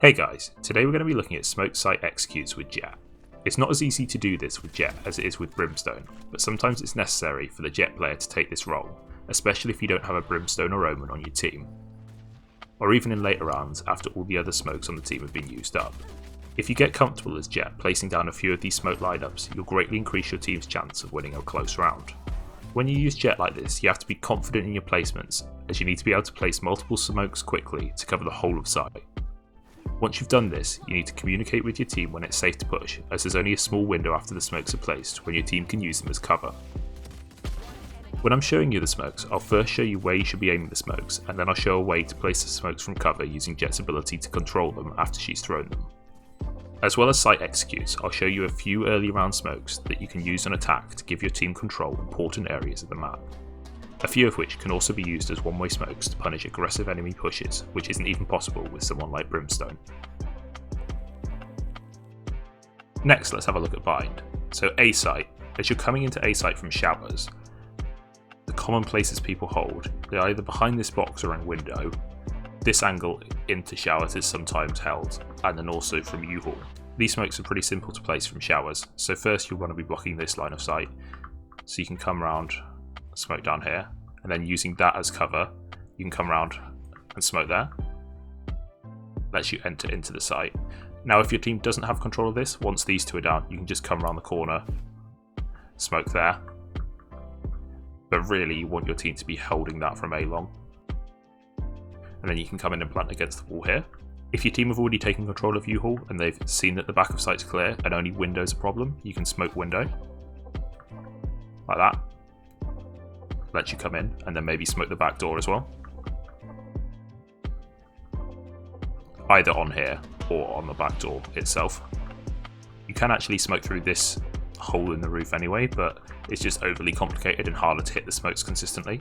Hey guys, today we're going to be looking at smoke site executes with Jett. It's not as easy to do this with Jett as it is with Brimstone, but sometimes it's necessary for the Jett player to take this role, especially if you don't have a Brimstone or Omen on your team, or even in later rounds after all the other smokes on the team have been used up. If you get comfortable as Jett placing down a few of these smoke lineups, you'll greatly increase your team's chance of winning a close round. When you use Jett like this, you have to be confident in your placements, as you need to be able to place multiple smokes quickly to cover the whole of site. Once you've done this, you need to communicate with your team when it's safe to push, as there's only a small window after the smokes are placed when your team can use them as cover. When I'm showing you the smokes, I'll first show you where you should be aiming the smokes, and then I'll show a way to place the smokes from cover using Jett's ability to control them after she's thrown them. As well as site executes, I'll show you a few early round smokes that you can use on attack to give your team control important areas of the map. A few of which can also be used as one-way smokes to punish aggressive enemy pushes, which isn't even possible with someone like Brimstone. Next, let's have a look at bind. So A site, as you're coming into A site from showers, the common places people hold, they're either behind this box or in window. This angle into showers is sometimes held, and then also from U-haul. These smokes are pretty simple to place from showers, so first you'll want to be blocking this line of sight, so you can come around, smoke down here, and then using that as cover, you can come around and smoke there. Lets you enter into the site. Now if your team doesn't have control of this, once these two are down, you can just come around the corner, smoke there. But really you want your team to be holding that from A long. And then you can come in and plant against the wall here. If your team have already taken control of U-haul and they've seen that the back of site's clear and only window's a problem, you can smoke window. Like that. Let you come in and then maybe smoke the back door as well. Either on here or on the back door itself. You can actually smoke through this hole in the roof anyway, but it's just overly complicated and harder to hit the smokes consistently.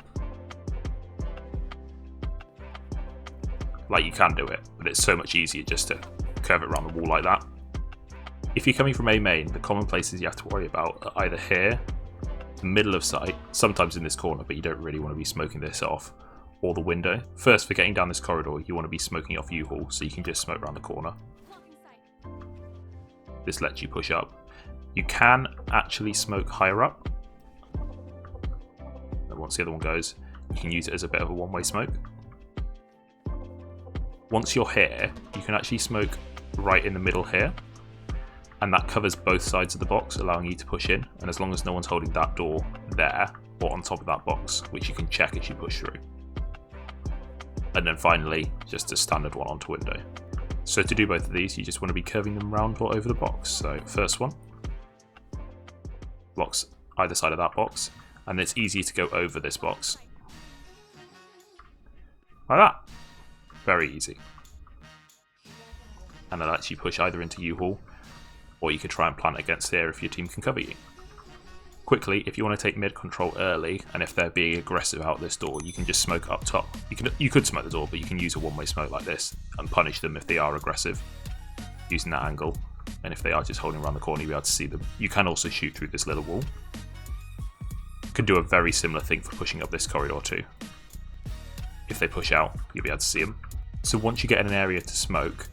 Like, you can do it, but it's so much easier just to curve it around the wall like that. If you're coming from A main, the common places you have to worry about are either here, the middle of site, sometimes in this corner, but you don't really want to be smoking this off, or the window. First, for getting down this corridor, you want to be smoking off U-haul, so you can just smoke around the corner. This lets you push up. You can actually smoke higher up. And once the other one goes, you can use it as a bit of a one-way smoke. Once you're here, you can actually smoke right in the middle here, and that covers both sides of the box, allowing you to push in, and as long as no one's holding that door there, or on top of that box, which you can check as you push through. And then finally, just a standard one onto window. So to do both of these, you just want to be curving them round or over the box. So first one, blocks either side of that box, and it's easier to go over this box. Like that. Very easy. And that lets you push either into U-haul, or you could try and plant against there if your team can cover you. Quickly, if you want to take mid control early, and if they're being aggressive out this door, you can just smoke up top. You could smoke the door, but you can use a one-way smoke like this and punish them if they are aggressive using that angle. And if they are just holding around the corner, you'll be able to see them. You can also shoot through this little wall. You can do a very similar thing for pushing up this corridor too. If they push out, you'll be able to see them. So once you get in an area to smoke,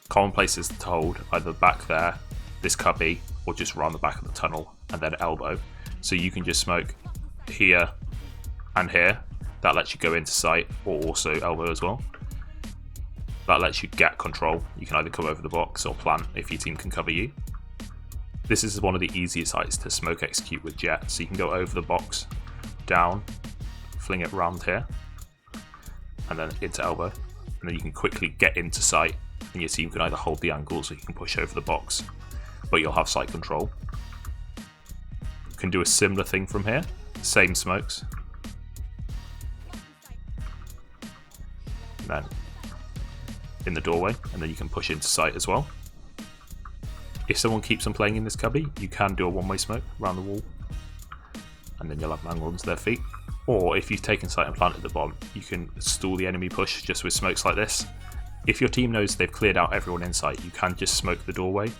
common places to hold, either back there, this cubby, or just around the back of the tunnel, and then elbow. So you can just smoke here and here. That lets you go into sight, or also elbow as well. That lets you get control. You can either come over the box or plant if your team can cover you. This is one of the easiest sites to smoke execute with Jett, so you can go over the box, down, fling it round here, and then into elbow, and then you can quickly get into sight, and your team can either hold the angle so you can push over the box, but you'll have sight control. You can do a similar thing from here, same smokes, and then in the doorway, and then you can push into sight as well. If someone keeps on playing in this cubby, you can do a one-way smoke around the wall, and then you'll have an angle onto their feet. Or if you've taken sight and planted the bomb, you can stall the enemy push just with smokes like this. If your team knows they've cleared out everyone in sight, you can just smoke the doorway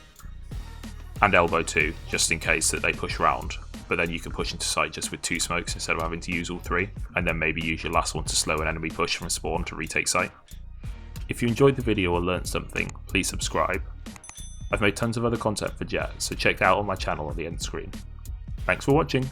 and elbow too, just in case that they push round. But then you can push into sight just with two smokes instead of having to use all three, and then maybe use your last one to slow an enemy push from spawn to retake sight. If you enjoyed the video or learned something, please subscribe. I've made tons of other content for Jett, so check that out on my channel on the end screen. Thanks for watching!